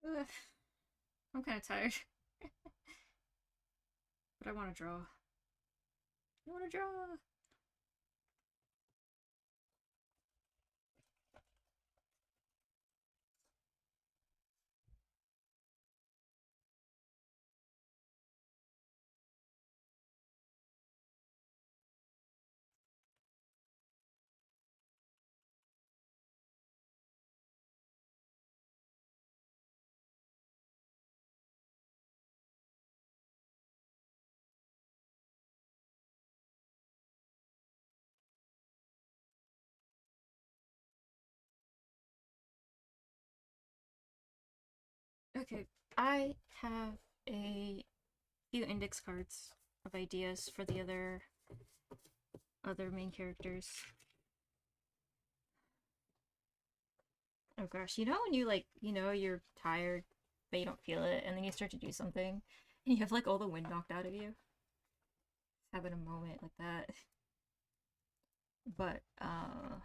Ugh, I'm kind of tired, but I want to draw. I want to draw. Okay, I have a few index cards of ideas for the other main characters. Oh gosh, you know when you like, you're tired, but you don't feel it, and then you start to do something, and you have like all the wind knocked out of you? Having a moment like that. But I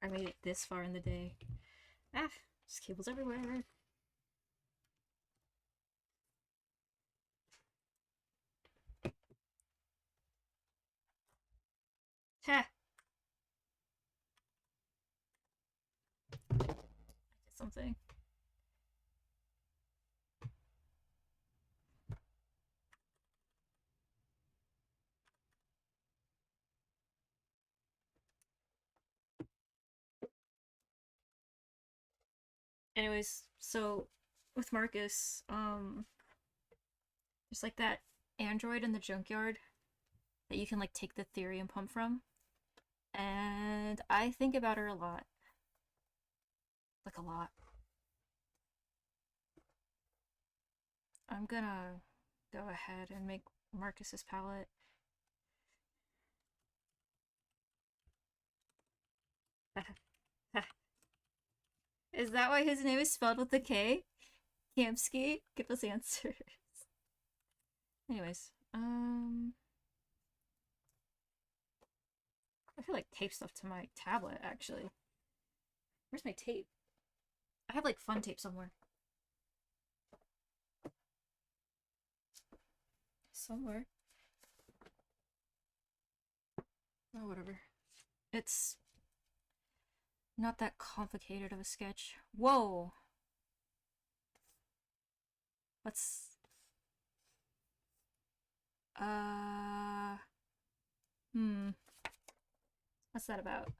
made it this far in the day. Ah, there's cables everywhere. Ha! I did something. Anyways, so with Marcus, there's like that android in the junkyard that you can like take the therium pump from. And I think about her a lot. Like a lot. I'm gonna go ahead and make Marcus's palette. Is that why his name is spelled with a K? Kamsky? Give us answers. Anyways, I feel like tape stuff to my tablet actually. Where's my tape? I have like fun tape somewhere. Somewhere. Oh, whatever. It's not that complicated of a sketch. Whoa! Let's. Uh. Hmm. What's that about?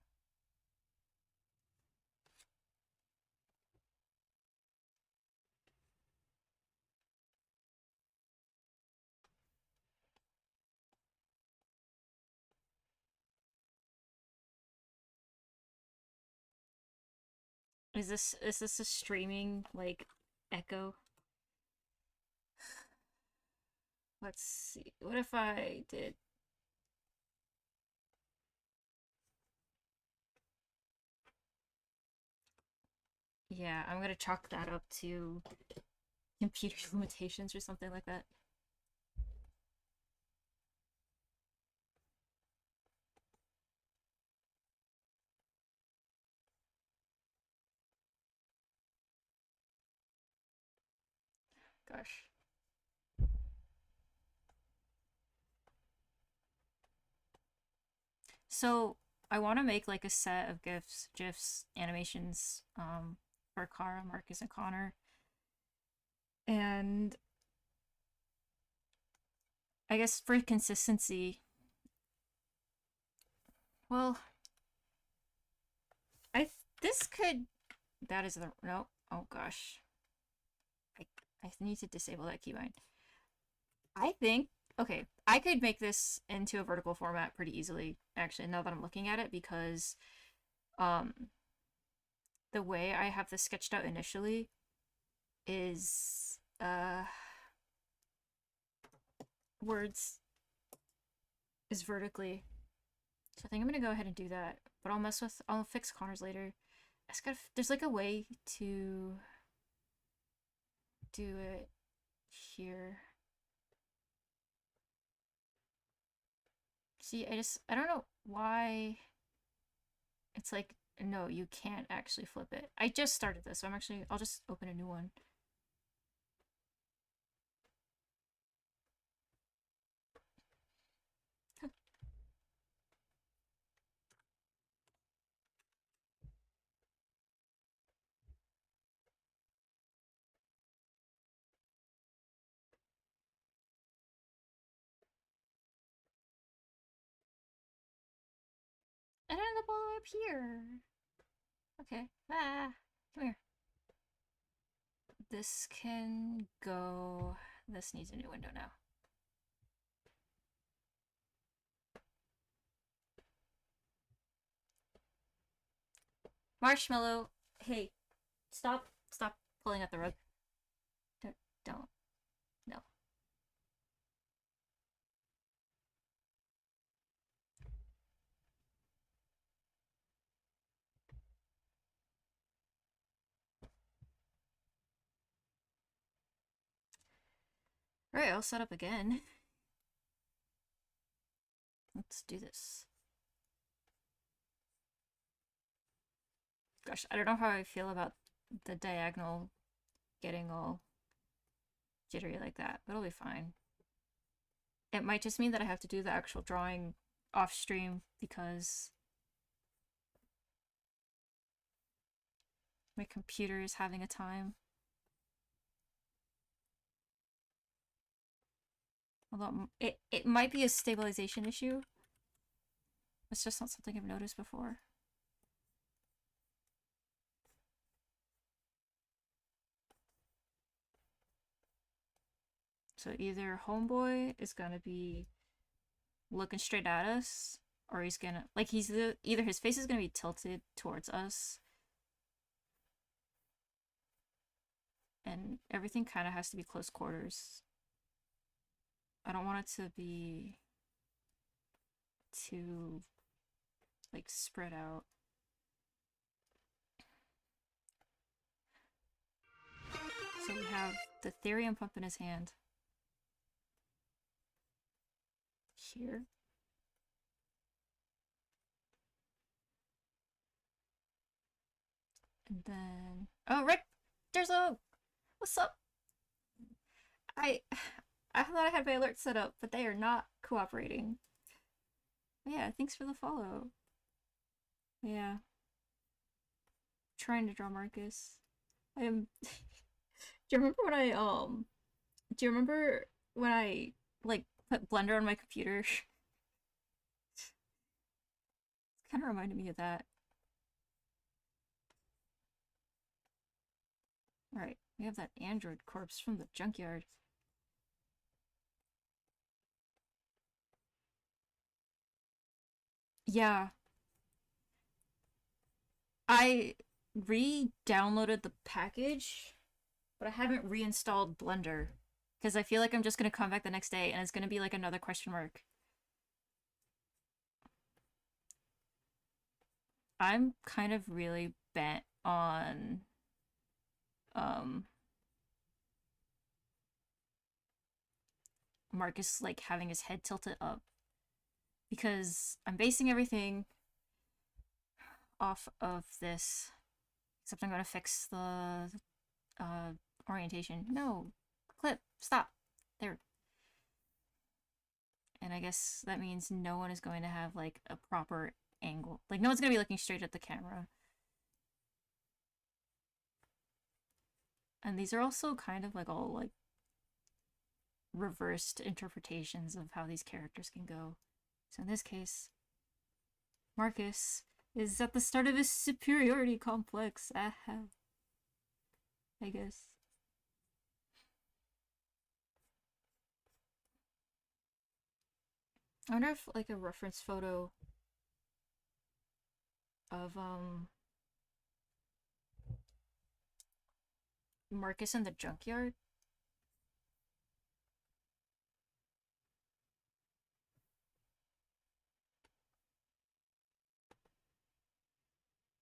Is this a streaming like echo? Let's see. What if I did? Yeah, I'm gonna chalk that up to computer limitations or something like that. Gosh. So I want to make like a set of gifs, animations, for Kara, Marcus, and Connor. And I guess for consistency, well, I this could that is the no. Oh gosh, I I need to disable that keybind. I think okay, I could make this into a vertical format pretty easily. Actually, now that I'm looking at it, because um the way I have this sketched out initially is words is vertically. So I think I'm gonna go ahead and do that. But I'll fix Connor's later. There's like a way to do it here. See, I don't know why it's like No, you can't actually flip it. I just started this, so I'll just open a new one. And then the ball up here. Okay. Ah, come here. This can go. This needs a new window now. Marshmallow. Hey, stop pulling at the rug. Don't. No. Alright, I'll set up again. Let's do this. Gosh, I don't know how I feel about the diagonal getting all jittery like that, but it'll be fine. It might just mean that I have to do the actual drawing off stream because my computer is having a time. Although it might be a stabilization issue. It's just not something I've noticed before. So either Homeboy is gonna be looking straight at us, or he's gonna either his face is gonna be tilted towards us, and everything kind of has to be close quarters. I don't want it to be too like spread out. So we have the therium pump in his hand. Here. And then oh Rick, there's a what's up? I I thought I had my alert set up, but they are not cooperating. Yeah, thanks for the follow. Yeah. Trying to draw Marcus. I am Do you remember when do you remember when I like put Blender on my computer? It kind of reminded me of that. Alright, we have that android corpse from the junkyard. Yeah. I re-downloaded the package, but I haven't reinstalled Blender. Because I feel like I'm just gonna come back the next day and it's gonna be like another question mark. I'm kind of really bent on Marcus like having his head tilted up because I'm basing everything off of this, except I'm gonna fix the orientation. No, clip, stop. There. And I guess that means no one is going to have like a proper angle. Like no one's gonna be looking straight at the camera. And these are also kind of like all like reversed interpretations of how these characters can go. So in this case, Marcus is at the start of his superiority complex. I guess. I wonder if like a reference photo of Marcus in the junkyard.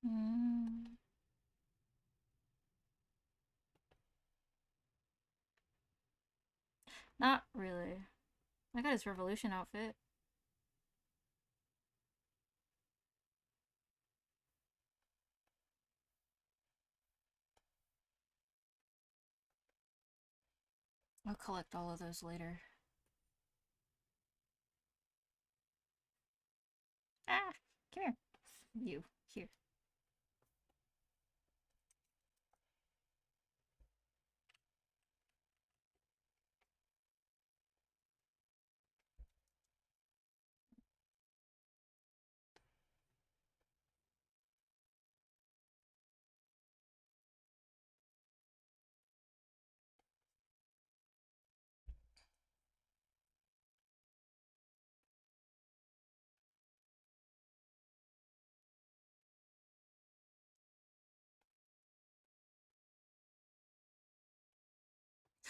Mm, not really. I got his revolution outfit. I'll collect all of those later. Ah, come here. You, here.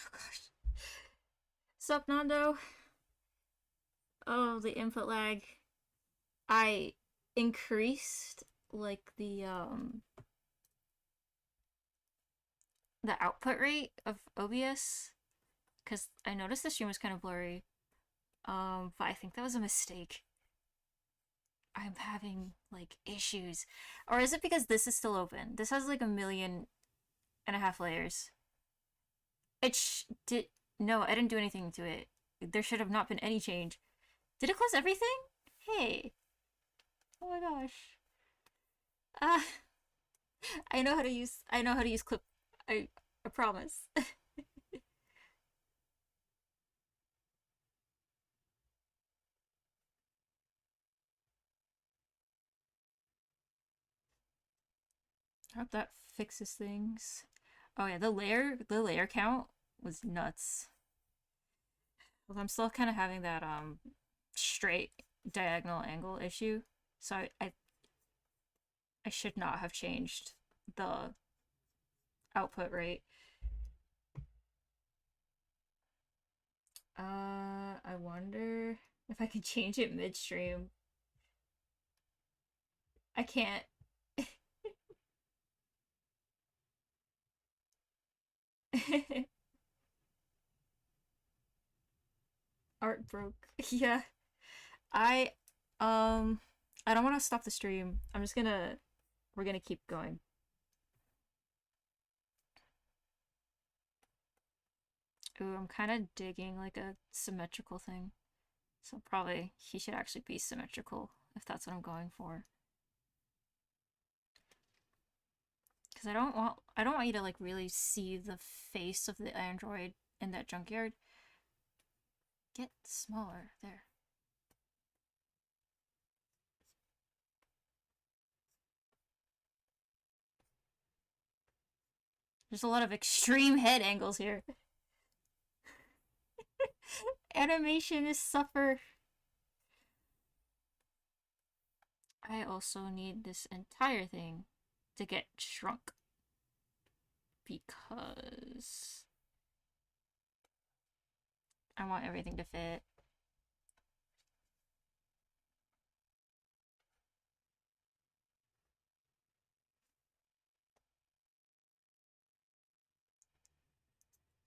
Oh gosh. Sup, Nando? Oh, the input lag. I increased like the output rate of OBS because I noticed the stream was kind of blurry. But I think that was a mistake. I'm having like issues. Or is it because this is still open? This has like 1.5 million layers. Did no, I didn't do anything to it. There should have not been any change. Did it close everything? Hey. Oh my gosh. Ah, I know how to use clip. I promise. I hope that fixes things. Oh yeah, the layer count was nuts. Well, I'm still kind of having that straight diagonal angle issue. So I should not have changed the output rate. I wonder if I can change it midstream. I can't. Art broke. Yeah. I um I don't want to stop the stream. We're gonna keep going. Ooh, I'm kind of digging like a symmetrical thing. So probably he should actually be symmetrical if that's what I'm going for. Because I don't want you to like really see the face of the android in that junkyard. Get smaller there. There's a lot of extreme head angles here. Animation is suffer. I also need this entire thing to get shrunk because I want everything to fit.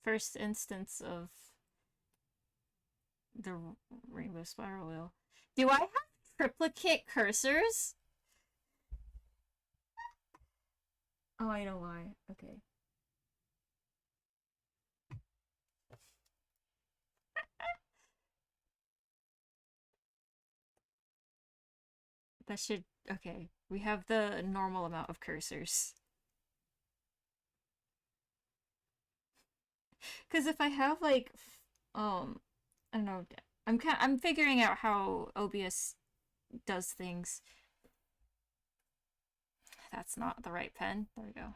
First instance of the rainbow spiral wheel. Do I have triplicate cursors? Oh, I know why. Okay. That should. Okay. We have the normal amount of cursors. Because if I have like, um, I don't know. I'm figuring out how OBS does things. That's not the right pen. There we go.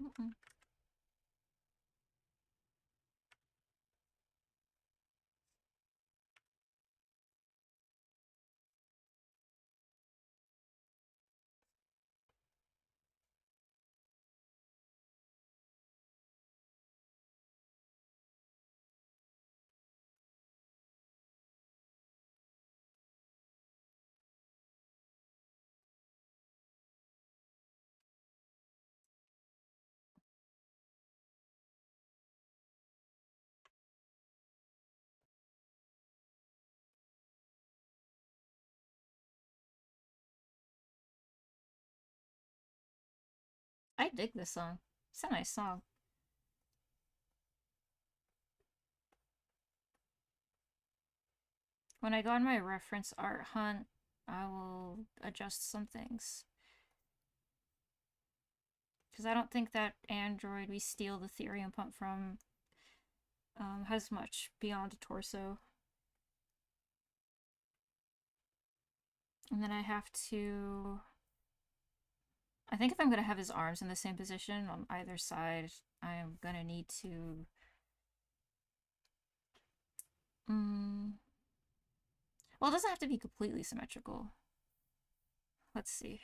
Mm-mm. dig this song. It's a nice song. When I go on my reference art hunt, I will adjust some things. Because I don't think that android we steal the Therium pump from has much beyond a torso. And then I have to... I think if I'm going to have his arms in the same position on either side, I'm going to need to... Well, it doesn't have to be completely symmetrical. Let's see.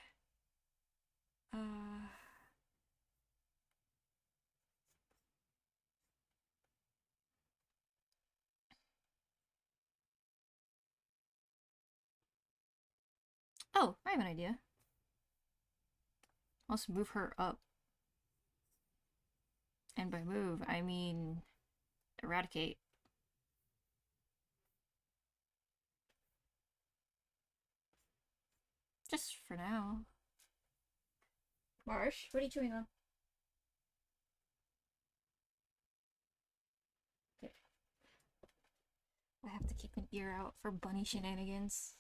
Oh, I have an idea. Let's move her up. And by move, I mean eradicate. Just for now. Marsh, what are you chewing on? Okay. I have to keep an ear out for bunny shenanigans.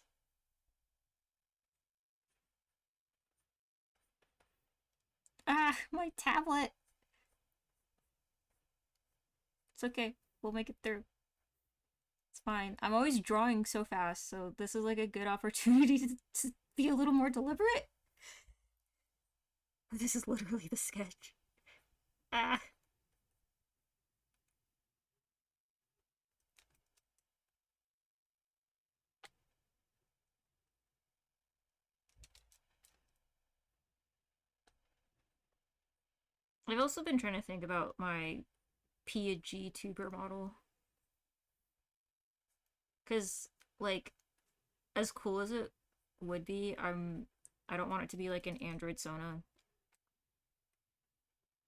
Ah, my tablet! It's okay. We'll make it through. It's fine. I'm always drawing so fast, so this is like a good opportunity to be a little more deliberate. This is literally the sketch. Ah. I've also been trying to think about my P&G tuber model. Because, like, as cool as it would be, I don't want it to be like an Android Sona.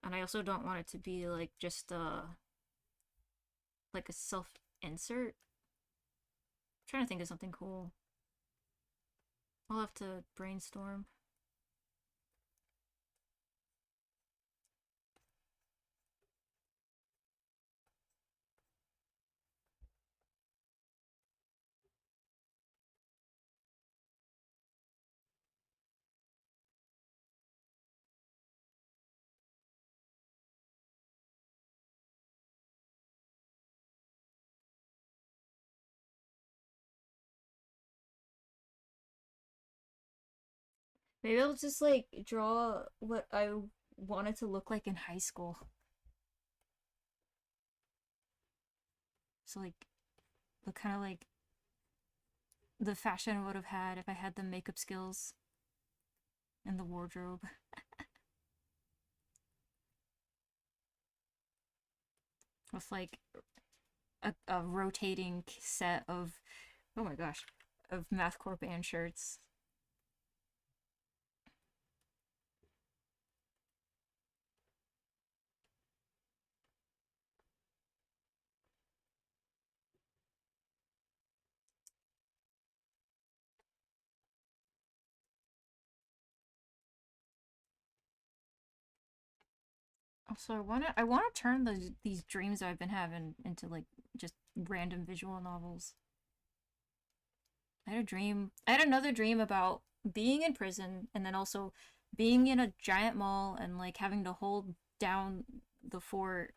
And I also don't want it to be like just like a self-insert. I'm trying to think of something cool. I'll have to brainstorm. Maybe I'll just like draw what I wanted to look like in high school. So like the kind of like the fashion I would have had if I had the makeup skills and the wardrobe. With like a rotating set of, oh my gosh, of mathcore band shirts. Also, I wanna turn these dreams I've been having into like just random visual novels. I had another dream about being in prison and then also being in a giant mall and like having to hold down the fort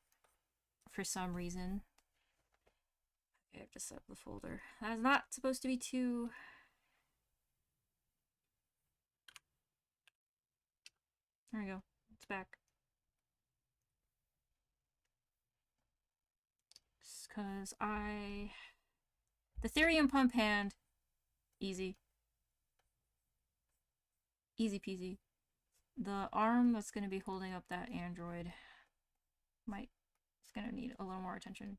for some reason. Okay, I have to set up the folder. That's not supposed to be too... There we go. It's back. Because the Therium pump hand, easy. Easy peasy. The arm that's going to be holding up that android it's going to need a little more attention.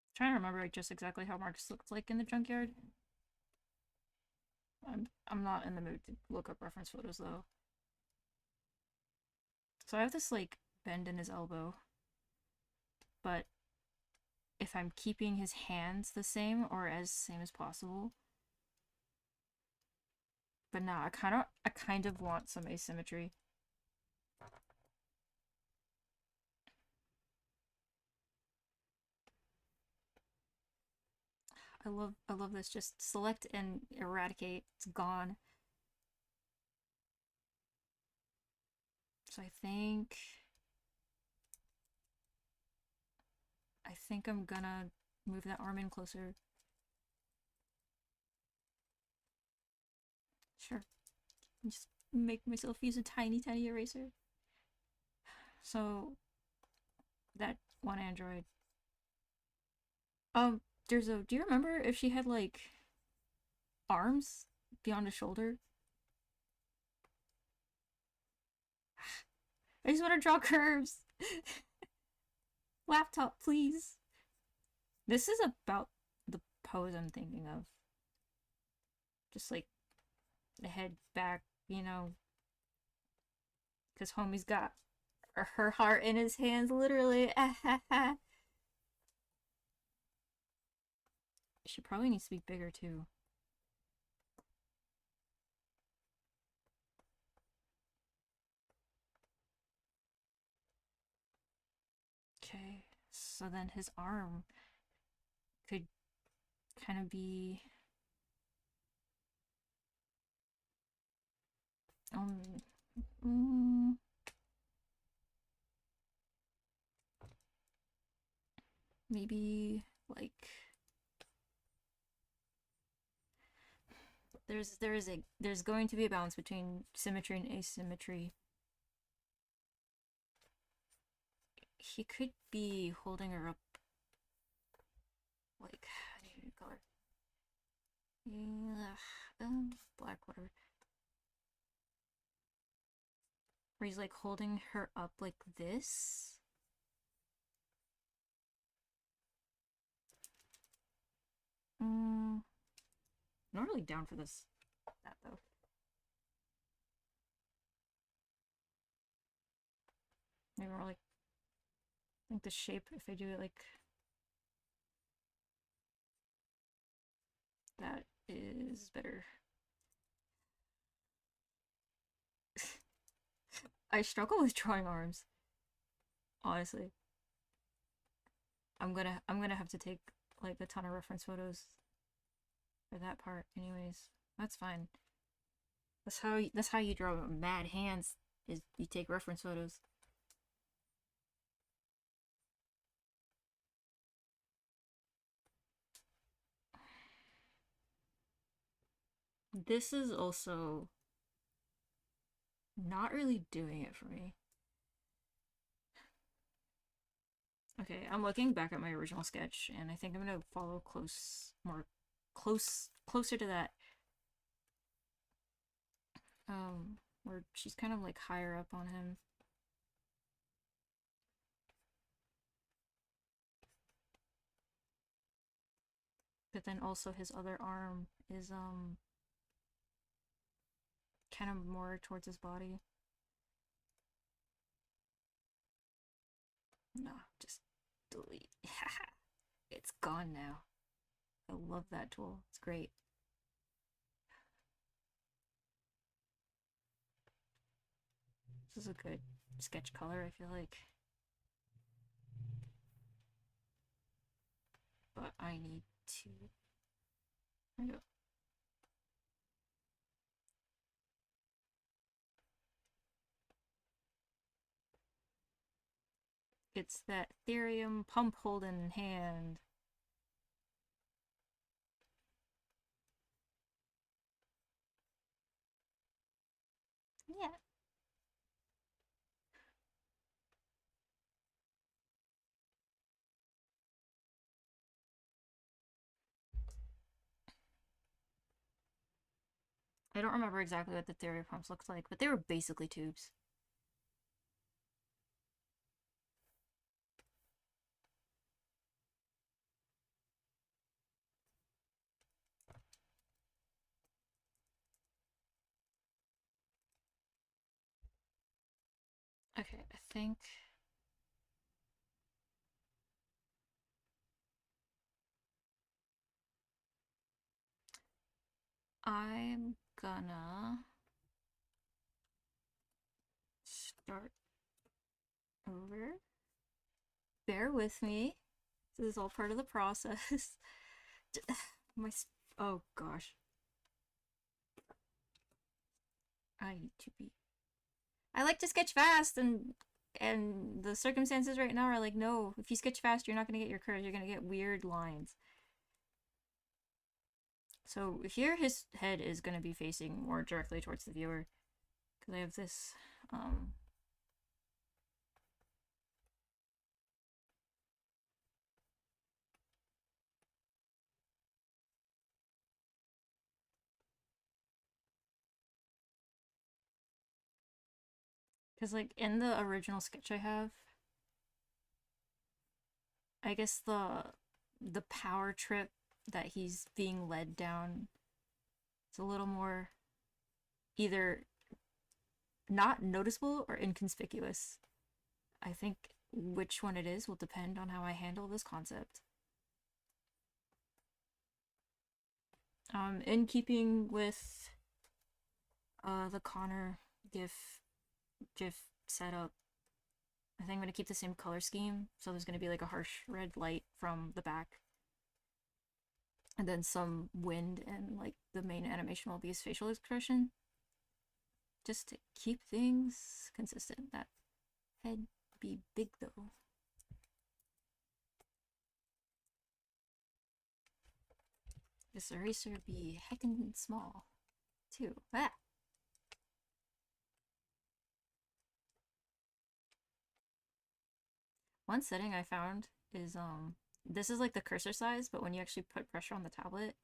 I'm trying to remember just exactly how Marcus looked like in the junkyard. I'm not in the mood to look up reference photos though. So I have this like bend in his elbow, but if I'm keeping his hands the same or as same as possible. But nah, I kind of want some asymmetry. I love this. Just select and eradicate. It's gone. So I think I'm gonna move that arm in closer. Sure. Just make myself use a tiny eraser. So that one android. Um, there's a. Do you remember if she had like arms beyond a shoulder? I just want to draw curves. Laptop, please. This is about the pose I'm thinking of. Just like the head back, because homie's got her heart in his hands, literally. She probably needs to be bigger too. Okay, so then his arm could kind of be um mm, maybe like there's going to be a balance between symmetry and asymmetry. He could be holding her up like I need a new color. Black, whatever. Where he's like holding her up like this. Not really down for that though. Maybe more like I think the shape if I do it like that is better. I struggle with drawing arms, honestly. I'm gonna have to take like a ton of reference photos for that part, anyways. That's fine. That's how you draw mad hands is you take reference photos. This is also not really doing it for me. Okay, I'm looking back at my original sketch, and I think I'm gonna follow closer to that. Where she's kind of like higher up on him. But then also his other arm is kind of more towards his body. No, just delete. It's gone now. I love that tool. It's great. This is a good sketch color, I feel like. But I need to. There we go. It's that Therium pump holding hand. Yeah. I don't remember exactly what the Therium pumps looked like, but they were basically tubes. Okay, I think I'm gonna start over. Bear with me. This is all part of the process. My oh gosh. I need to be. I like to sketch fast, and the circumstances right now are like, no, if you sketch fast, you're not gonna get your curves. You're gonna get weird lines. So here, his head is gonna be facing more directly towards the viewer, because I have this. Because like in the original sketch I have, I guess the power trip that he's being led down is a little more either not noticeable or inconspicuous. I think which one it is will depend on how I handle this concept. In keeping with the Connor GIF setup, I think I'm gonna keep the same color scheme. So there's gonna be like a harsh red light from the back, and then some wind, and like the main animation will be his facial expression, just to keep things consistent. That head be big though. This eraser be heckin' small too. Ah. One setting I found is this is like the cursor size, but when you actually put pressure on the tablet,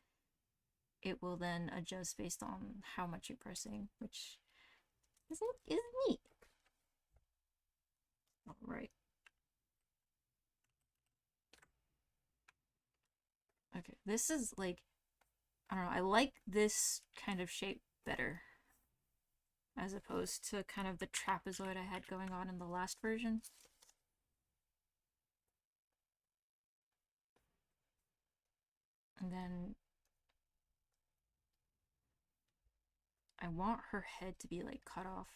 it will then adjust based on how much you're pressing, which is neat. All right. Okay, this is like, I don't know, I like this kind of shape better as opposed to kind of the trapezoid I had going on in the last version. And then I want her head to be like cut off.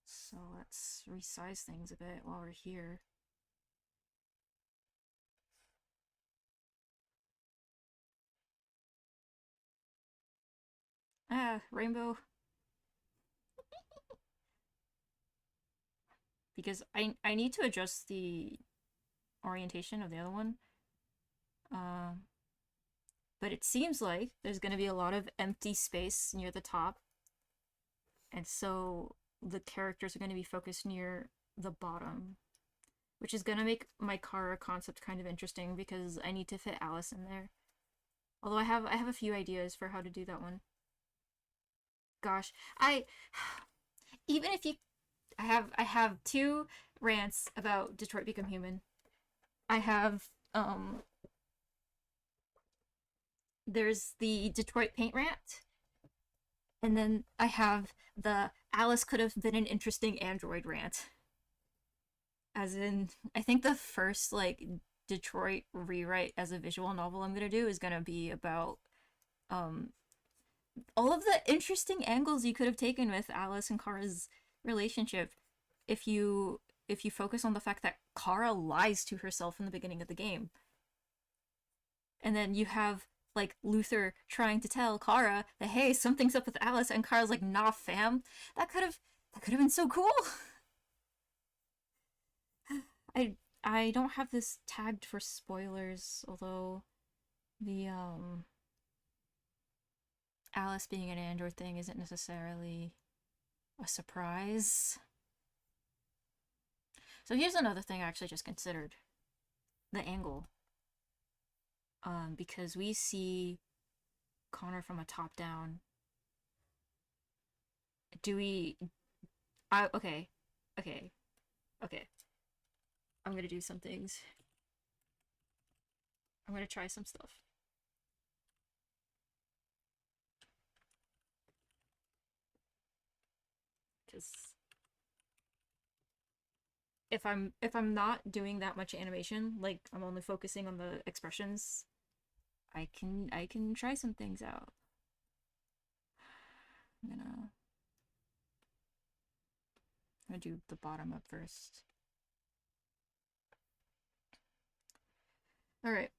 So let's resize things a bit while we're here. Ah, rainbow. Because I need to adjust the orientation of the other one. Um, but it seems like there's going to be a lot of empty space near the top. And so the characters are going to be focused near the bottom, which is going to make my Kara concept kind of interesting because I need to fit Alice in there. Although I have a few ideas for how to do that one. Gosh, I even if you I have two rants about Detroit Become Human. I have there's the Detroit paint rant, and then I have the Alice could have been an interesting android rant. As in, I think the first like Detroit rewrite as a visual novel I'm gonna do is gonna be about um all of the interesting angles you could have taken with Alice and Kara's relationship if you focus on the fact that Kara lies to herself in the beginning of the game. And then you have like Luther trying to tell Kara that hey, something's up with Alice, and Kara's like, nah fam. That could have been so cool. I I don't have this tagged for spoilers, although the Alice being an android thing isn't necessarily a surprise. So here's another thing I actually just considered. The angle. Because we see Connor from a top down. Do we okay. Okay. Okay. I'm gonna do some things. I'm gonna try some stuff. Because if I'm not doing that much animation, like I'm only focusing on the expressions, I can try some things out. I'm gonna do the bottom up first. Alright.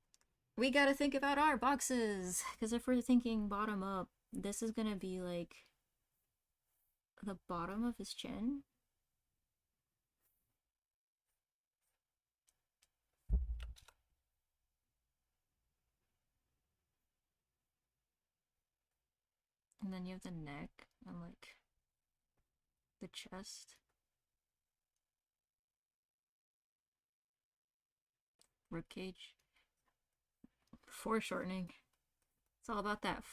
We gotta think about our boxes. Because if we're thinking bottom up, this is gonna be like the bottom of his chin. And then you have the neck and like the chest. Ribcage. Foreshortening. It's all about that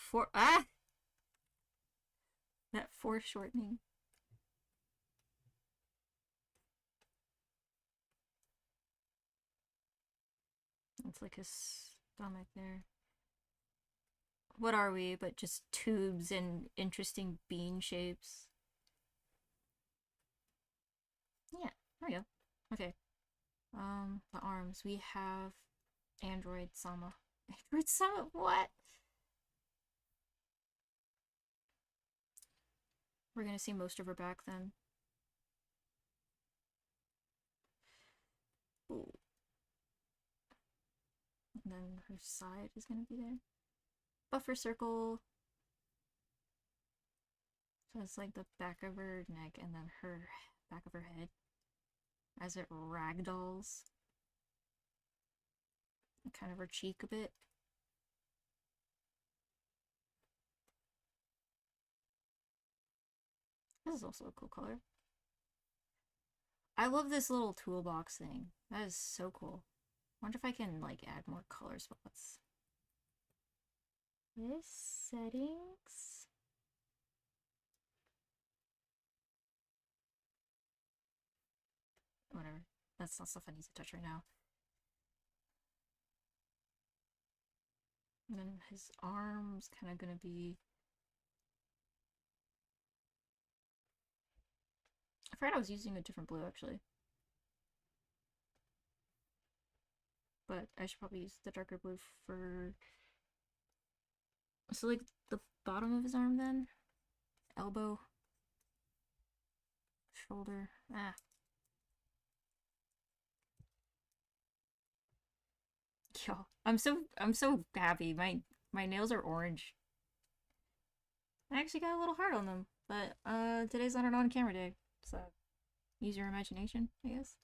that foreshortening. It's like his stomach there. What are we but just tubes and interesting bean shapes? Yeah, there we go. Okay. The arms. We have Android Sama. Android Sama? What? We're gonna see most of her back then. Ooh. And then her side is gonna be there. Buffer circle. So it's like the back of her neck and then her back of her head as it ragdolls. And kind of her cheek a bit. This is also a cool color. I love this little toolbox thing. That is so cool. I wonder if I can like add more color spots. This settings. Whatever. That's not stuff I need to touch right now. And then his arm's kind of gonna be. I forgot I was using a different blue actually. But I should probably use the darker blue for. So, like, the bottom of his arm then? Elbow. Shoulder. Ah. Yo, I'm so happy. My nails are orange. I actually got a little hard on them, but today's not an on-camera day, so use your imagination, I guess.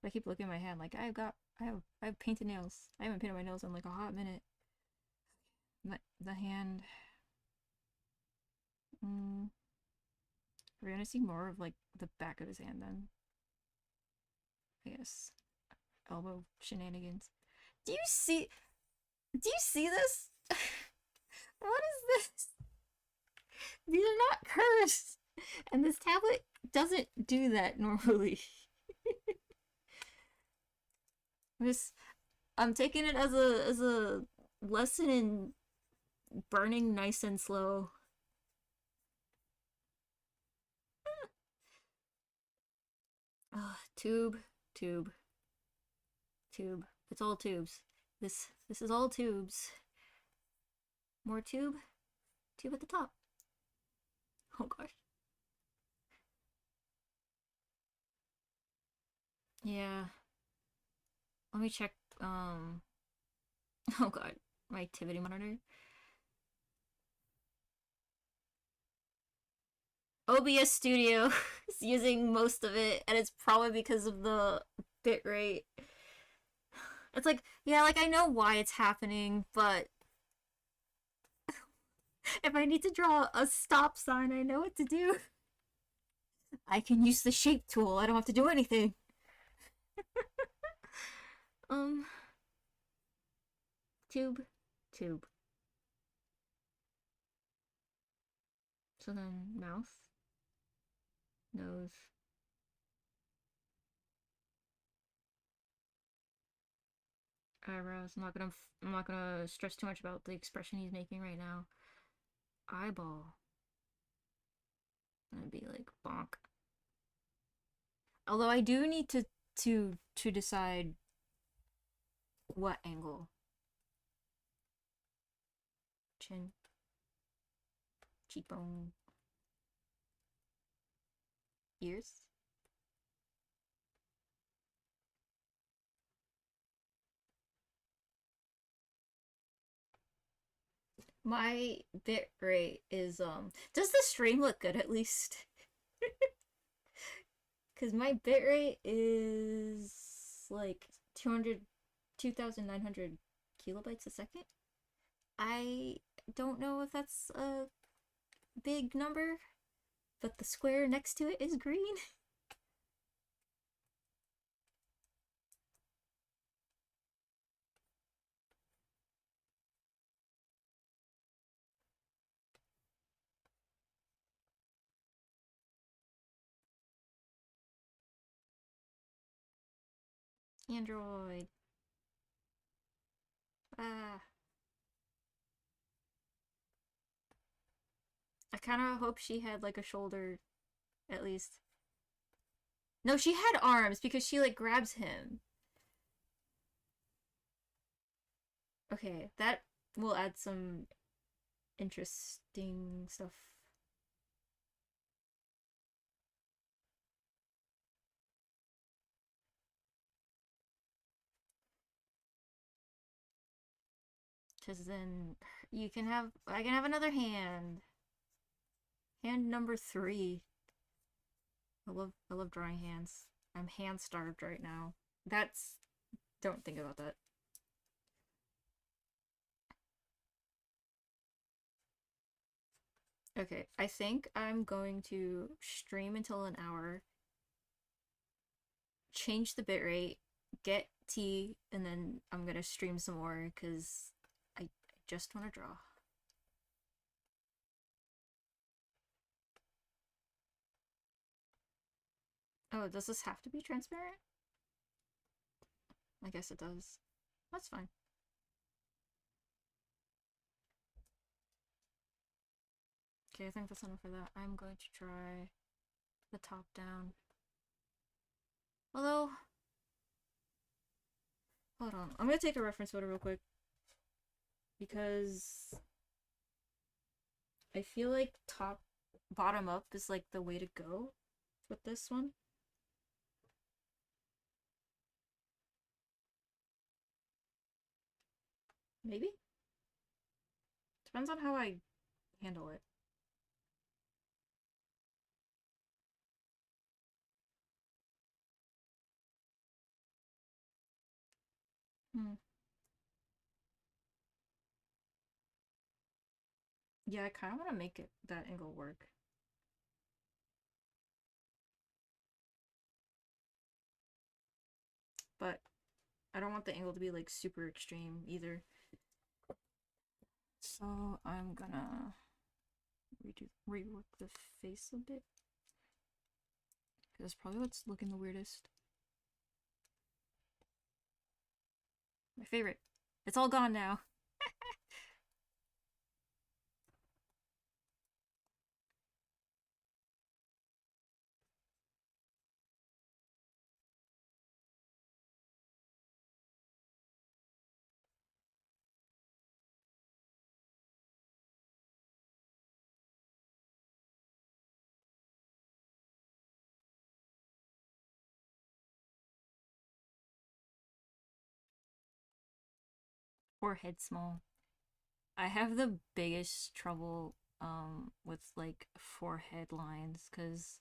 But I keep looking at my hand like I have painted nails. I haven't painted my nails in like a hot minute. The hand. We're gonna see more of like the back of his hand then. I guess. Elbow shenanigans. Do you see this? What is this? These are not curves. And this tablet doesn't do that normally. I'm taking it as a lesson in burning nice and slow. Tube. It's all tubes. This is all tubes. More tube. Tube at the top. Oh gosh. Yeah. Let me check oh god, my activity monitor. OBS Studio is using most of it, and it's probably because of the bitrate. It's like, yeah, like I know why it's happening, but if I need to draw a stop sign, I know what to do. I can use the shape tool. I don't have to do anything. Tube. So then mouth, nose, eyebrows. I'm not gonna stress too much about the expression he's making right now. Eyeball. That'd be like bonk. Although I do need to decide what angle. Chin. cheekbone. Ears. My bit rate is does the stream look good at least? Cause my bit rate is like 2,900 kilobytes a second. I don't know if that's a big number, but the square next to it is green. Android. Ah. I kind of hope she had like a shoulder, at least. No, she had arms because she like grabs him. Okay, that will add some interesting stuff. Cause then I can have another hand. Hand number 3. I love drawing hands. I'm hand starved right now. That's don't think about that. Okay, I think I'm going to stream until an hour, change the bitrate, get tea, and then I'm gonna stream some more because I just want to draw. Oh, does this have to be transparent? I guess it does. That's fine. Okay, I think that's enough for that. I'm going to try the top down. Although, hold on. I'm gonna take a reference photo real quick. Because I feel like bottom up is like the way to go with this one. Maybe? Depends on how I handle it. Hmm. Yeah, I kind of want to make that angle work. But I don't want the angle to be like super extreme either. So I'm gonna rework the face a bit. That's probably what's looking the weirdest. My favorite. It's all gone now. Forehead small. I have the biggest trouble with like forehead lines because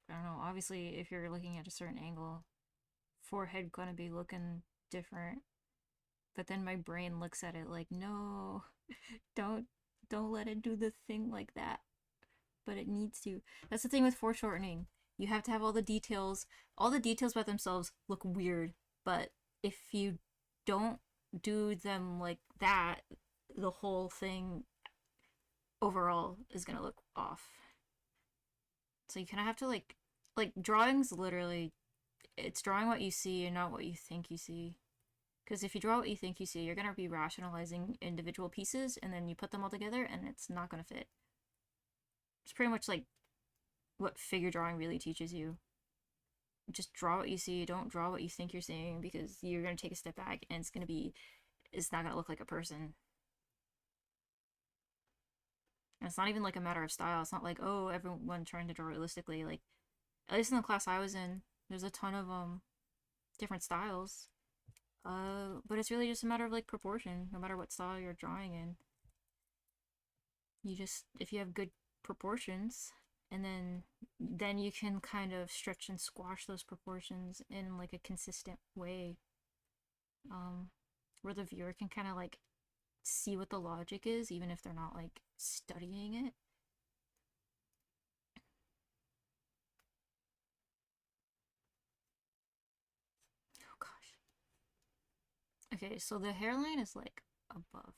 I don't know, obviously if you're looking at a certain angle, forehead gonna be looking different. But then my brain looks at it like, no, don't don't let it do the thing like that. But it needs to. That's the thing with foreshortening. You have to have all the details. All the details by themselves look weird, but if you don't do them like that, the whole thing overall is gonna look off. So you kind of have to like drawings literally it's drawing what you see and not what you think you see. Because if you draw what you think you see, you're gonna be rationalizing individual pieces and then you put them all together and it's not gonna fit. It's pretty much like what figure drawing really teaches you. Just draw what you see, don't draw what you think you're seeing because you're gonna take a step back and it's not gonna look like a person. And it's not even like a matter of style. It's not like, oh, everyone trying to draw realistically. Like, at least in the class I was in, there's a ton of different styles. But it's really just a matter of like proportion, no matter what style you're drawing in. You just, if you have good proportions, and then you can kind of stretch and squash those proportions in like a consistent way, where the viewer can kind of like see what the logic is, even if they're not like studying it. Oh gosh. Okay, so the hairline is like above.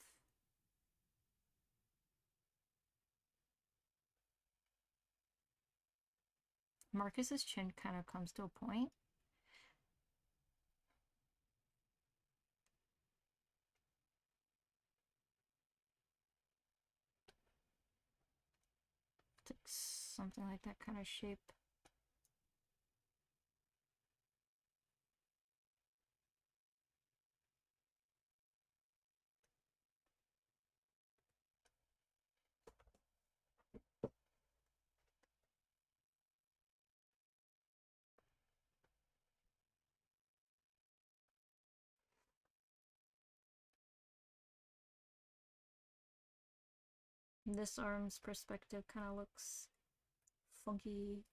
Marcus's chin kind of comes to a point. It's like something like that kind of shape. This arm's perspective kind of looks funky.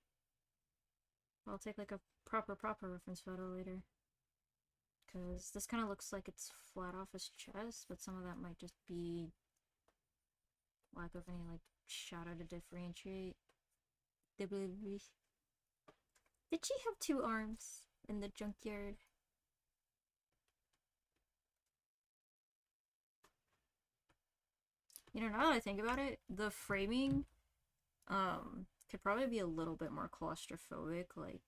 I'll take like a proper reference photo later. Because this kind of looks like it's flat off his chest, but some of that might just be lack of any like shadow to differentiate. Did she have two arms in the junkyard? You know, now that I think about it, the framing could probably be a little bit more claustrophobic, like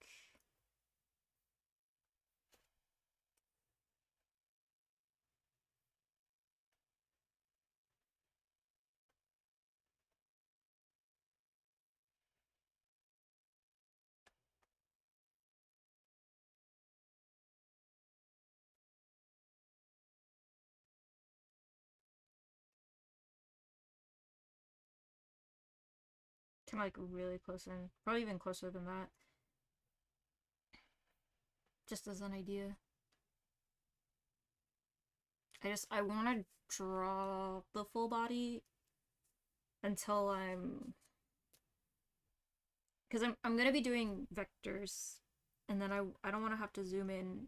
kind of like really close in, probably even closer than that. Just as an idea. I want to draw the full body until because I'm gonna be doing vectors, and then I don't want to have to zoom in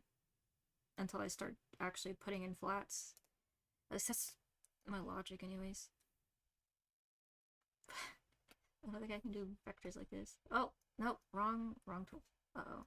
until I start actually putting in flats. At least that's my logic, anyways. I don't think I can do vectors like this. Oh, nope, wrong tool. Uh-oh.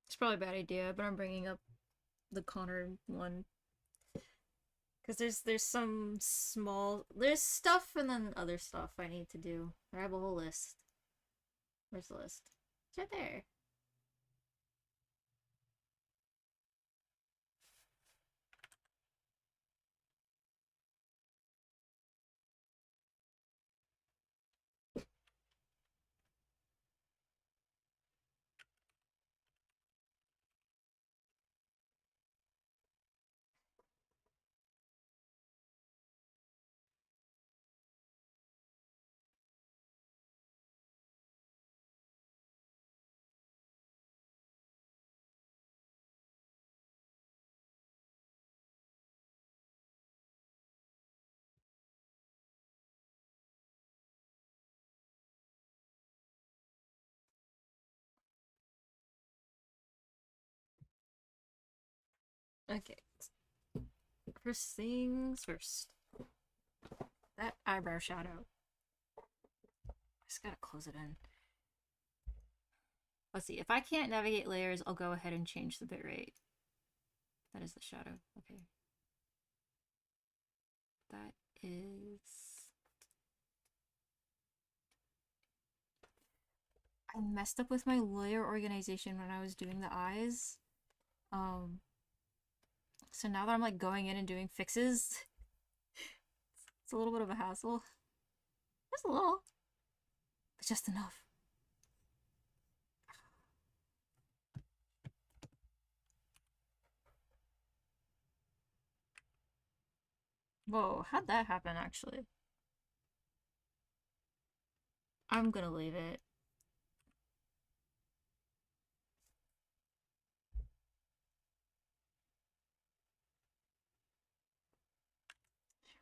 It's probably a bad idea, but I'm bringing up the Connor one because there's some there's stuff and then other stuff I need to do. I have a whole list. Where's the list? It's right there. Okay. First things first. That eyebrow shadow. I just gotta close it in. Let's see. If I can't navigate layers, I'll go ahead and change the bitrate. That is the shadow. Okay. That is I messed up with my layer organization when I was doing the eyes. Um, so now that I'm like going in and doing fixes, it's a little bit of a hassle. Just a little, but just enough. Whoa, how'd that happen actually? I'm gonna leave it.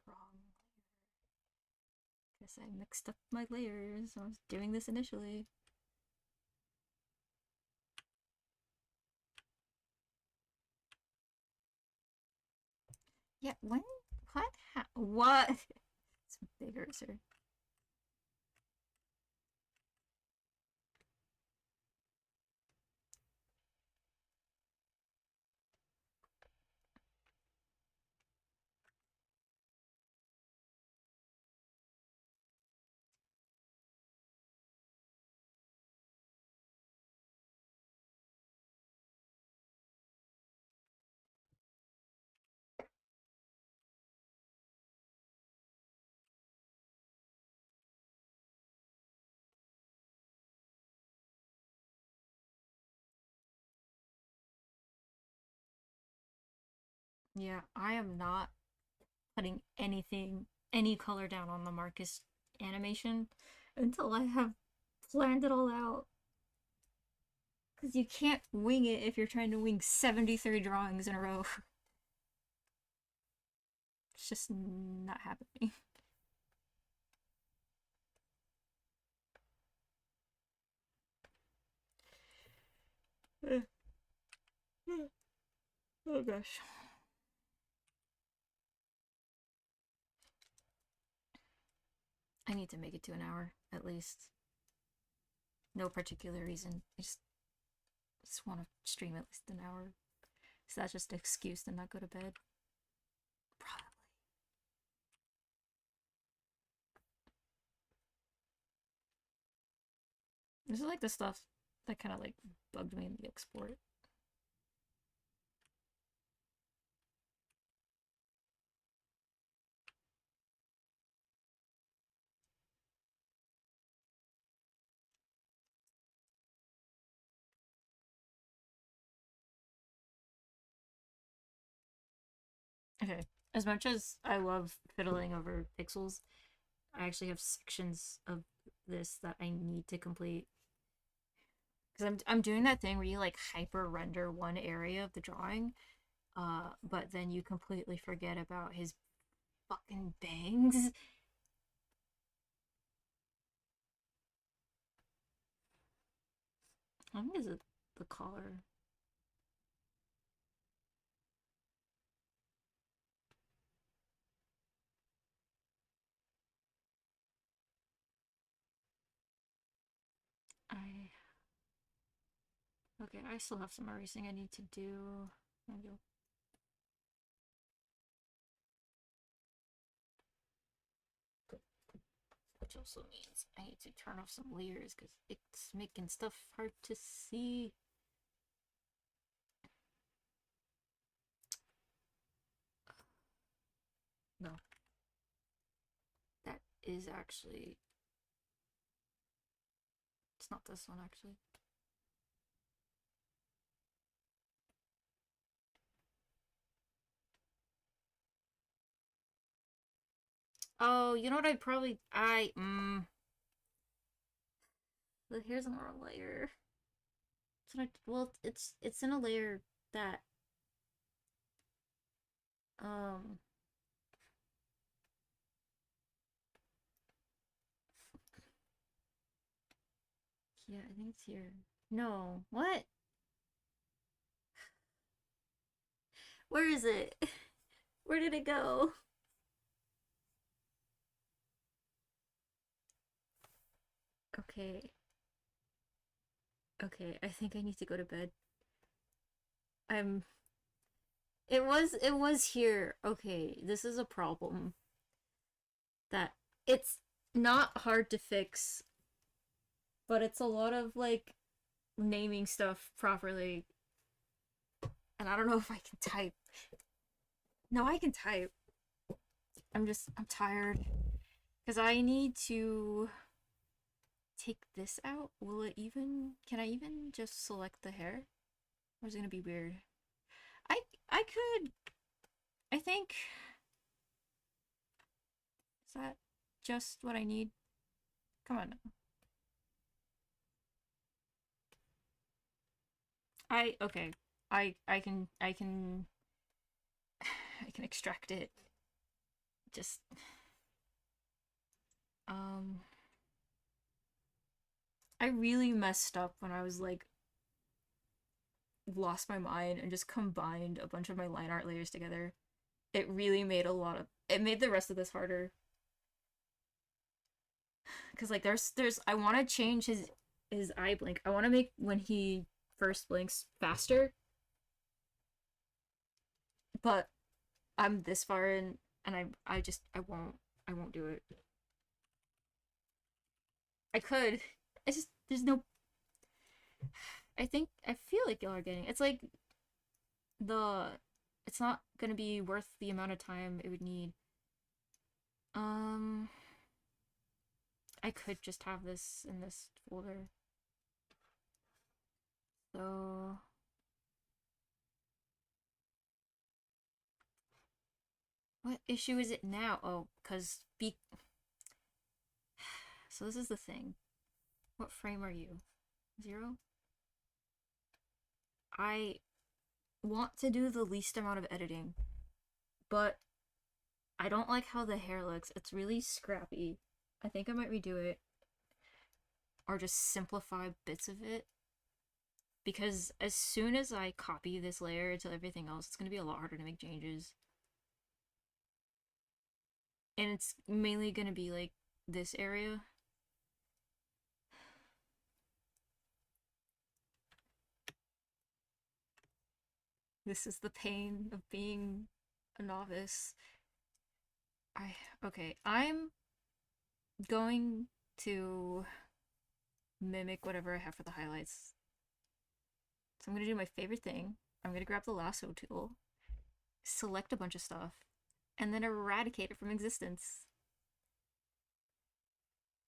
Wrong. Guess I mixed up my layers. I was doing this initially. Yeah, when? What? What? It's bigger, sir. Yeah, I am not putting any color down on the Marcus animation until I have planned it all out. Because you can't wing it if you're trying to wing 73 drawings in a row. It's just not happening. Oh gosh. I need to make it to an hour, at least. No particular reason. I just want to stream at least an hour. So that's just an excuse to not go to bed. Probably. This is like the stuff that kind of like bugged me in the export. Okay. As much as I love fiddling over pixels, I actually have sections of this that I need to complete. Because I'm doing that thing where you like hyper render one area of the drawing, but then you completely forget about his fucking bangs. How long is it the collar? I Okay, I still have some erasing I need to do. Which also means I need to turn off some layers because it's making stuff hard to see. No. That is actually. It's not this one actually. Oh, you know what? Here's another layer. Well, it's in a layer that um. Yeah, I think it's here. No, what? Where is it? Where did it go? Okay. Okay, I think I need to go to bed. I'm it was here. Okay, this is a problem that it's not hard to fix but it's a lot of like naming stuff properly, and I don't know if I can type. No, I can type. I'm tired because I need to take this out. Will it even? Can I even just select the hair? Or is it gonna be weird? I I could. I think. Is that just what I need? Come on. Okay. I can extract it. Just um I really messed up when I was like lost my mind and just combined a bunch of my line art layers together. It really made it made the rest of this harder. Cause like there's I wanna change his eye blink. I wanna make when he first blinks faster, but I'm this far in and I just I won't do it. I could. It's just there's no I feel like y'all are getting it's like the it's not gonna be worth the amount of time it would need. Um I could just have this in this folder. So what issue is it now? Oh, cause be so this is the thing. What frame are you? 0? I want to do the least amount of editing, but I don't like how the hair looks. It's really scrappy. I think I might redo it or just simplify bits of it because as soon as I copy this layer to everything else, it's going to be a lot harder to make changes. And it's mainly going to be like this area. This is the pain of being a novice. Okay, I'm going to mimic whatever I have for the highlights. So I'm gonna do my favorite thing. I'm gonna grab the lasso tool, select a bunch of stuff, and then eradicate it from existence.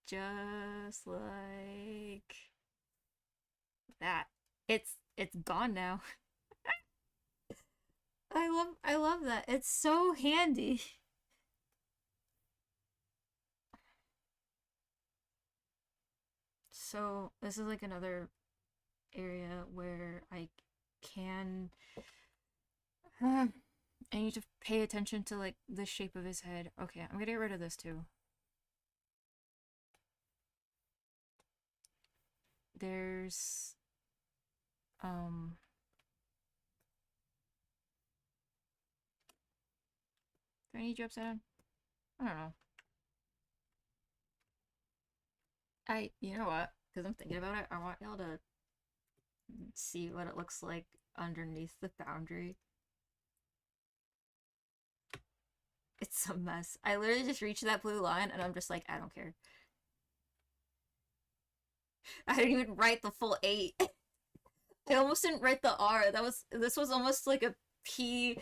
Just like that. It's gone now. I love that. It's so handy. So this is like another area where I can I need to pay attention to like the shape of his head. Okay, I'm gonna get rid of this too. There's um do I need you upside down? I don't know. You know what? Because I'm thinking about it, I want y'all to see what it looks like underneath the boundary. It's a mess. I literally just reached that blue line and I'm just like, I don't care. I didn't even write the full 8. I almost didn't write the R. This was almost like a P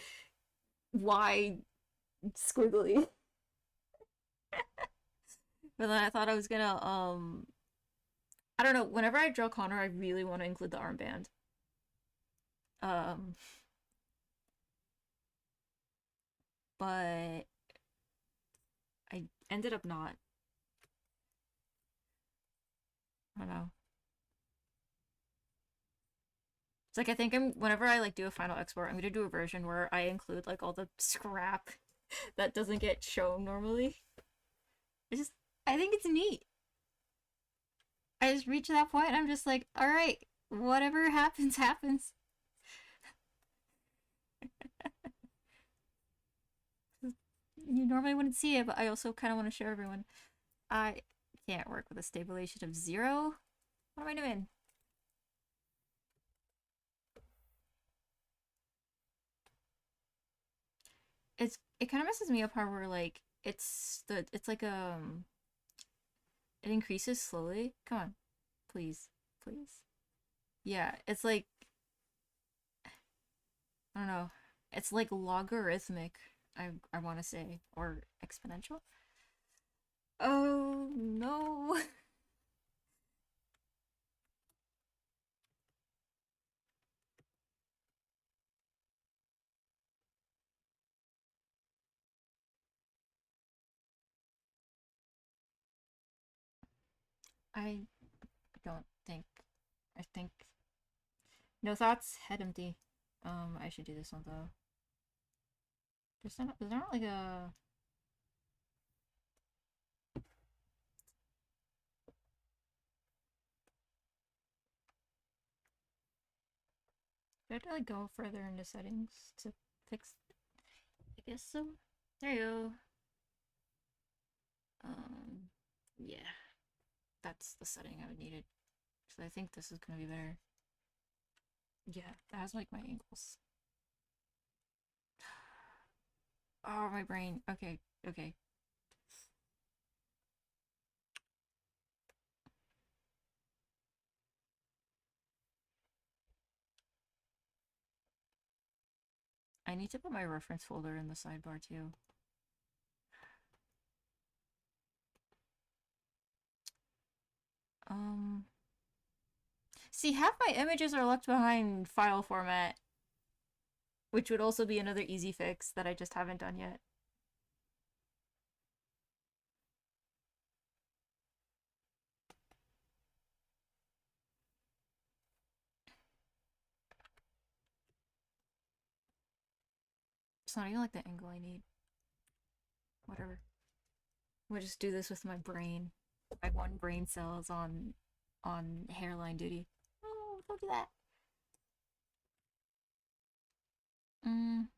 Y squiggly. But then I thought I was gonna I don't know, whenever I draw Connor, I really want to include the armband. Um but I ended up not. I don't know. It's like I think I'm whenever I like do a final export, I'm gonna do a version where I include like all the scrap that doesn't get shown normally. It's just I think it's neat. I just reach that point and I'm just like, all right, whatever happens, happens. You normally wouldn't see it, but I also kind of want to show everyone. I can't work with a stabilization of 0. What am I doing? It kind of messes me up how we're like it's like it increases slowly. Come on. Please. Please. Yeah, it's like, I don't know. It's like logarithmic, I want to say, or exponential. Oh no. I don't think. I think no thoughts, head empty. I should do this one though. There's not like a. Do I have to like go further into settings to fix? I guess so. There you go. Yeah, that's the setting I would need it. So I think this is gonna be better. Yeah, that has like my angles. Oh, my brain. Okay, okay. I need to put my reference folder in the sidebar too. Um, See, half my images are left behind file format, which would also be another easy fix that I just haven't done yet. It's not even like the angle I need. Whatever. We'll just do this with my brain. My one brain cell is on hairline duty. Oh, don't do that. Mm,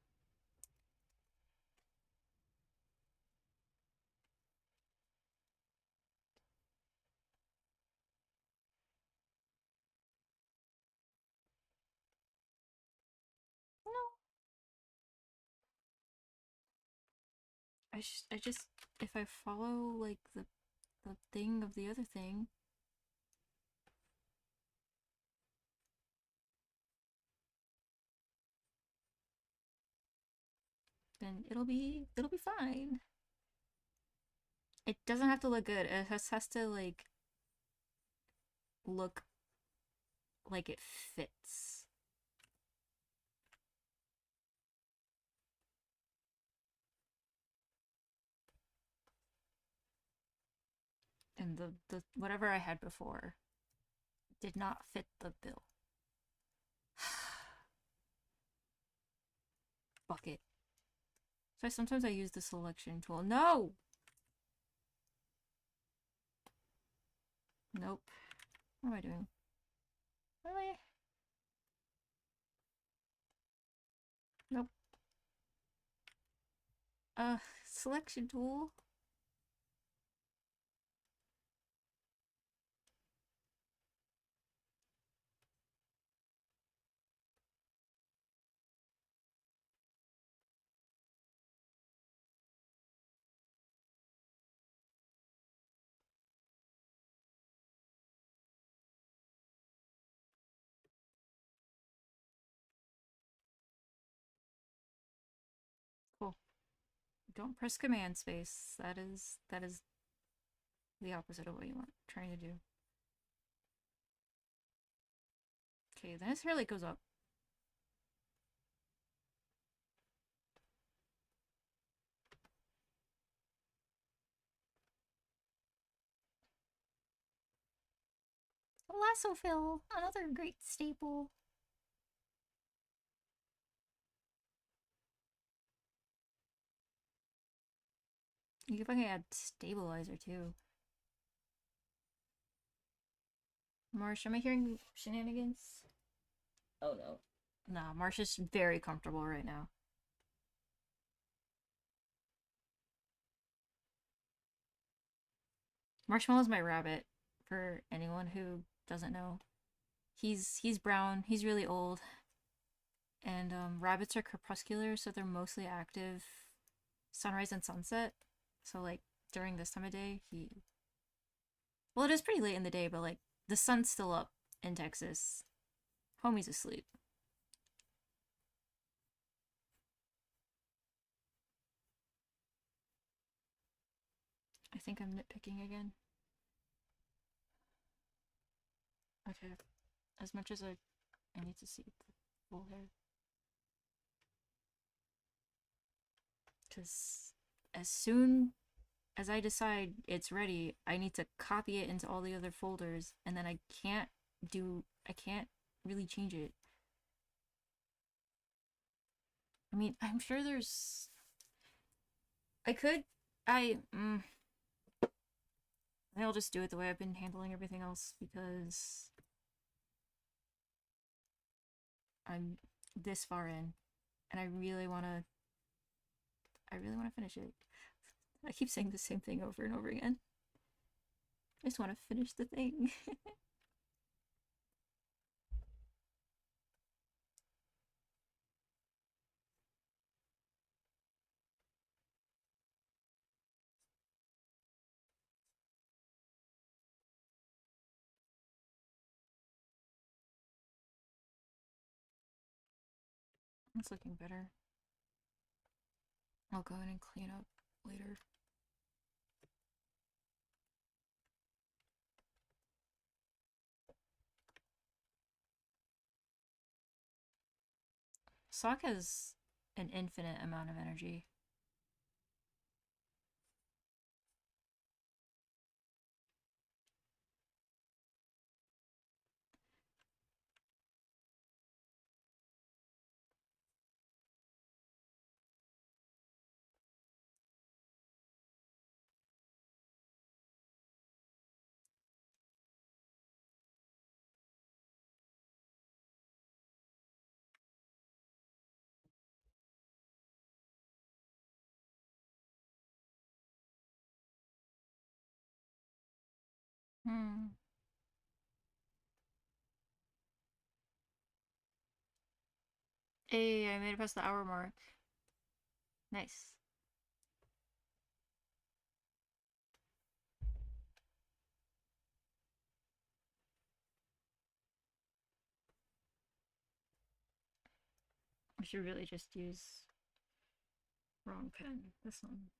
no. I just if I follow like the thing of the other thing, then it'll be fine. It doesn't have to look good. It has to like look like it fits. And the whatever I had before did not fit the bill. Bucket. So sometimes I use the selection tool. No! Nope. What am I doing? What am I? Nope. Selection tool. Cool. Don't press command space. That is the opposite of what you want trying to do. Okay, then his hair like goes up. Lasso fill, another great staple. You can fucking add stabilizer too. Marsh, am I hearing shenanigans? Oh no. Nah, Marsh is very comfortable right now. Marshmallow's my rabbit, for anyone who doesn't know. He's brown, he's really old, and rabbits are crepuscular, so they're mostly active sunrise and sunset. So like during this time of day, he well, it is pretty late in the day, but like the sun's still up in Texas. Homie's asleep. I think I'm nitpicking again. Okay. As much as I need to see the full hair. Because as soon as I decide it's ready, I need to copy it into all the other folders, and then I can't really change it. I mean, I'm sure there's... I could... I'll just do it the way I've been handling everything else, because I'm this far in, and I really want to finish it. I keep saying the same thing over and over again. I just want to finish the thing. It's looking better. I'll go in and clean up later. Sock has an infinite amount of energy. Hmm. Hey, I made it past the hour mark. Nice. I should really just use wrong pen. This one.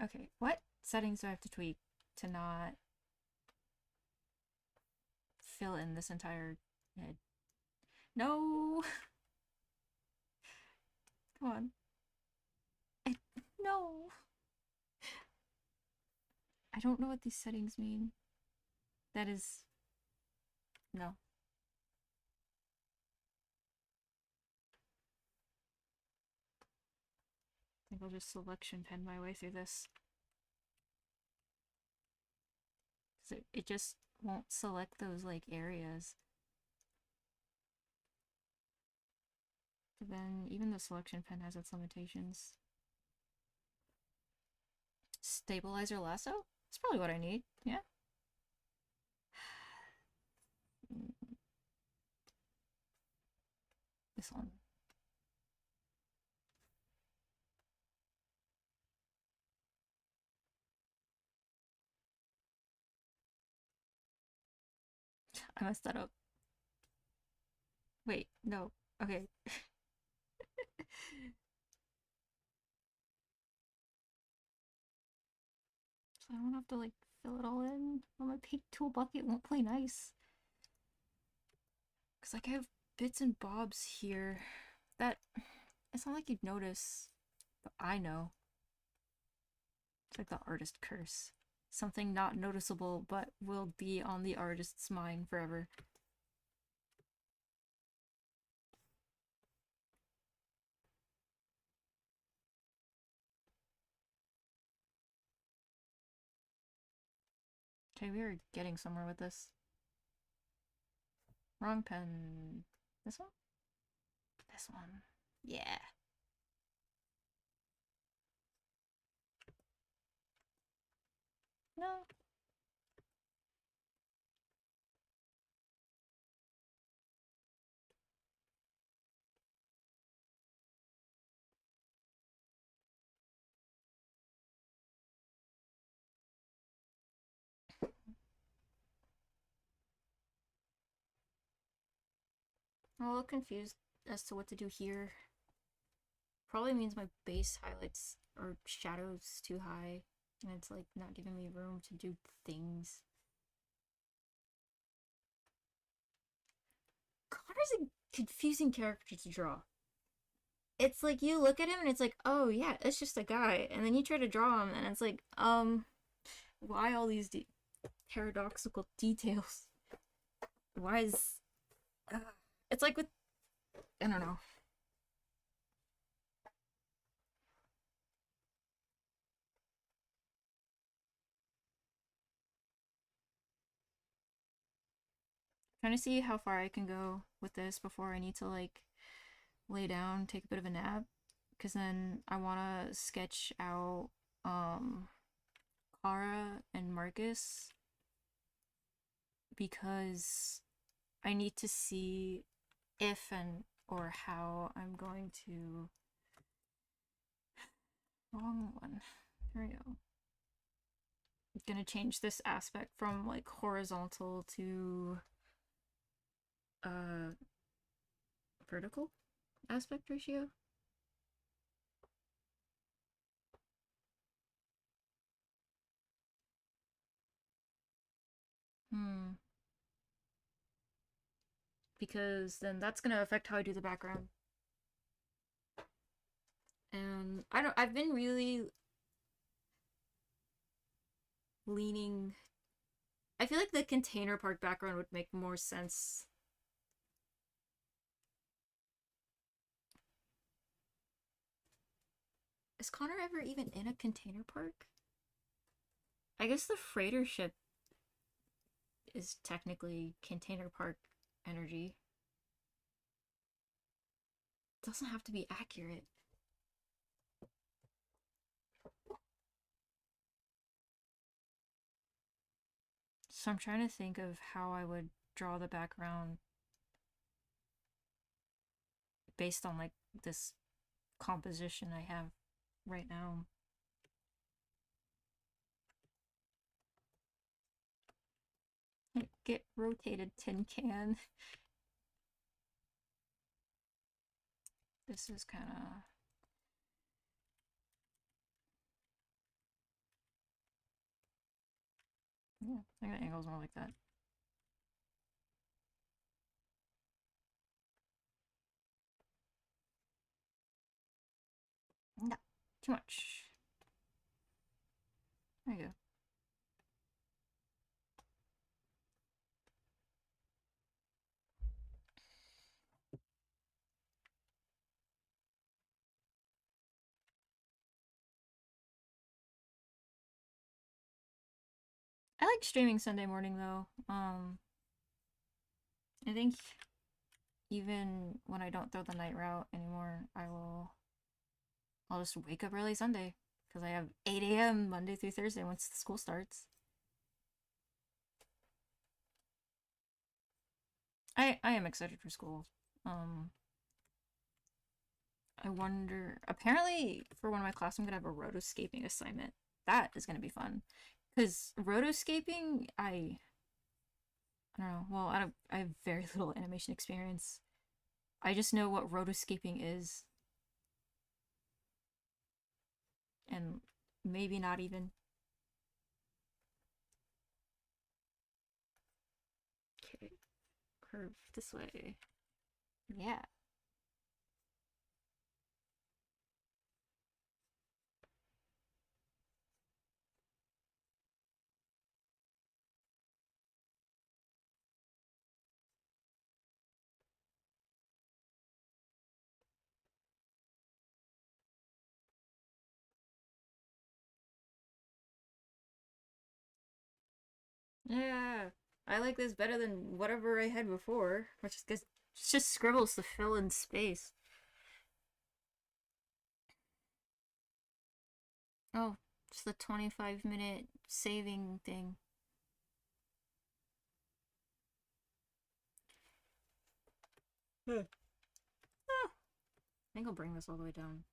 Okay, what settings do I have to tweak to not fill in this entire head? No! Come on. No! I don't know what these settings mean. That is... No. I think I'll just selection pen my way through this. So it just won't select those, like, areas. But then even the selection pen has its limitations. Stabilizer lasso? That's probably what I need, yeah? This one. I messed that up. Wait, no. Okay. So I don't have to, like, fill it all in. Well, my paint tool bucket won't play nice. Because, like, I have bits and bobs here that it's not like you'd notice, but I know. It's like the artist curse. Something not noticeable, but will be on the artist's mind forever. Okay, we are getting somewhere with this. Wrong pen. This one? This one. Yeah. No. I'm a little confused as to what to do here. Probably means my base highlights or shadows too high, and it's like not giving me room to do things. Connor's a confusing character to draw. It's like you look at him and it's like, oh yeah, it's just a guy, and then you try to draw him and it's like, why all these paradoxical details? Why is uh, it's like with I don't know. Trying to see how far I can go with this before I need to like lay down, take a bit of a nap, because then I want to sketch out um Kara and Marcus because I need to see if and or how I'm going to wrong one. There we go. I'm gonna change this aspect from like horizontal to uh vertical aspect ratio. Hmm. Because then that's gonna affect how I do the background. And I've been really leaning. I feel like the container park background would make more sense. Is Connor ever even in a container park? I guess the freighter ship is technically container park energy. It doesn't have to be accurate. So I'm trying to think of how I would draw the background based on like this composition I have right now. Get rotated tin can. This is kind of yeah. I think the angle's more like that. No, too much. There you go. I like streaming Sunday morning though. I think even when I don't throw the night route anymore, I'll just wake up early Sunday because I have 8 a.m. Monday through Thursday once the school starts. I am excited for school. Um, I wonder. Apparently, for one of my class, I'm gonna have a rotoscaping assignment. That is gonna be fun, because rotoscaping, I don't know. Well, I have very little animation experience. I just know what rotoscaping is, and maybe not even. Okay, curve this way. Yeah. Yeah, I like this better than whatever I had before, which is because it's just scribbles to fill in space. Oh, it's the 25-minute saving thing. Hmm. Ah, I think I'll bring this all the way down.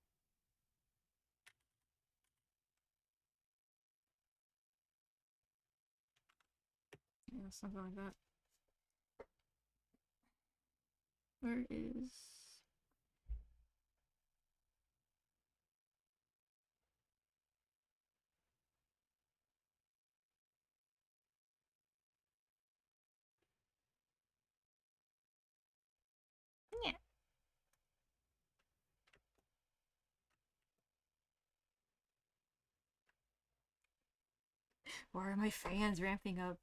Yeah, something like that. Where is... Yeah. Why are my fans ramping up?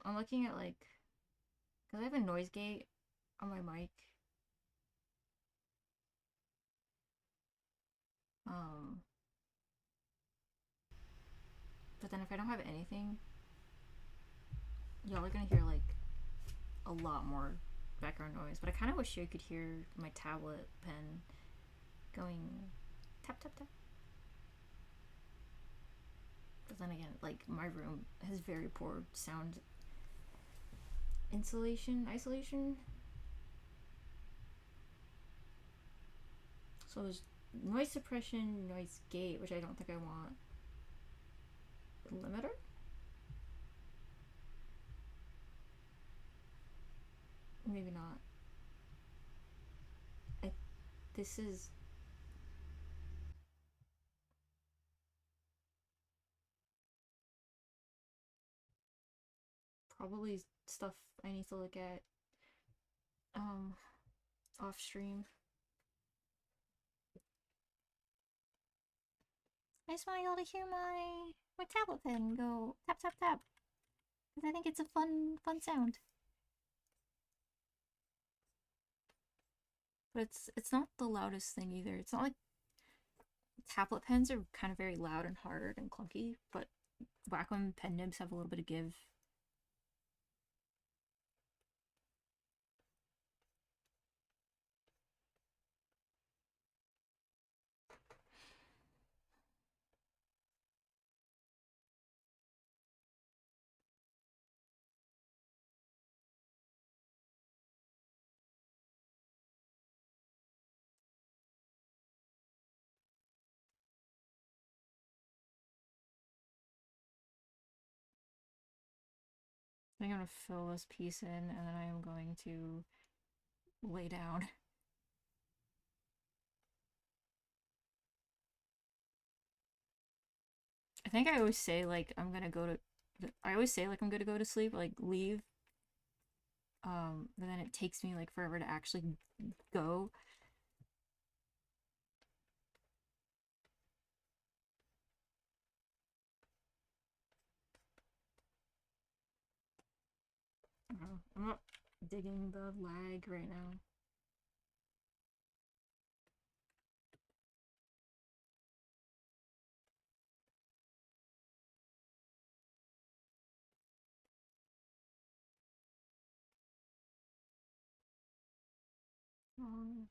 I'm looking at like... Because I have a noise gate on my mic. Um, but then if I don't have anything, y'all are gonna hear like a lot more background noise. But I kind of wish you could hear my tablet pen going tap tap tap. But then again, like my room has very poor sound isolation. So there's noise suppression, noise gate, which I don't think I want. Limiter? Maybe not. This is... probably stuff I need to look at um off stream. I just want y'all to hear my tablet pen go tap tap tap, because I think it's a fun sound. But it's not the loudest thing either. It's not like... tablet pens are kind of very loud and hard and clunky, but Wacom pen nibs have a little bit of give. I'm gonna fill this piece in and then I am going to lay down. I think I always say like I'm gonna go to... I always say like I'm gonna go to sleep, like leave. But then it takes me like forever to actually go. I'm not digging the lag right now. Um,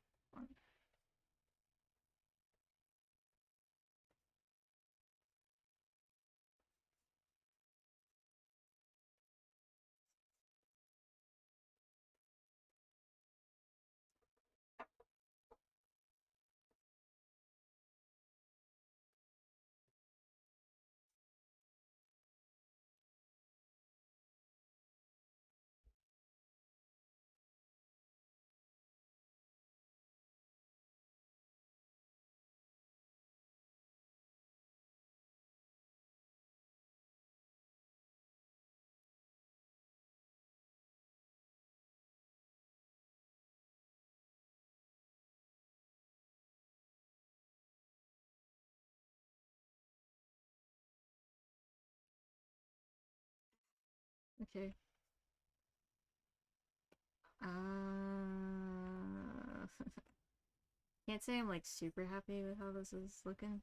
okay. Can't say I'm like super happy with how this is looking.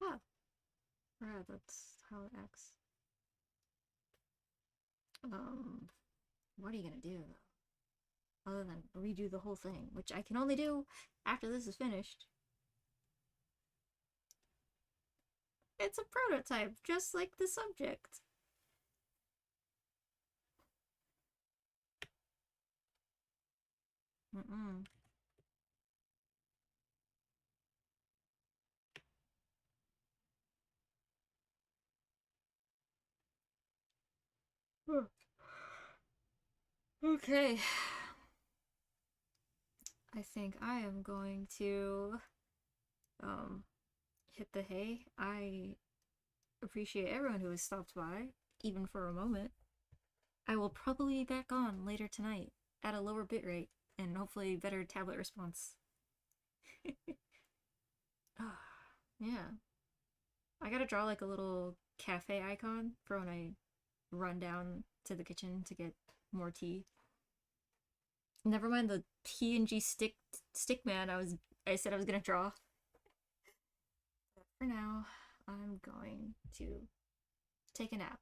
Ah, right, that's how it acts. Um, what are you gonna do other than redo the whole thing, which I can only do after this is finished? It's a prototype, just like the subject. Mm-mm. Okay. I think I am going to um hit the hay. I appreciate everyone who has stopped by, even for a moment. I will probably be back on later tonight at a lower bitrate and hopefully better tablet response. Yeah. I gotta draw like a little cafe icon for when I run down to the kitchen to get more tea. Never mind the PNG stick man I said I was gonna draw. But for now, I'm going to take a nap.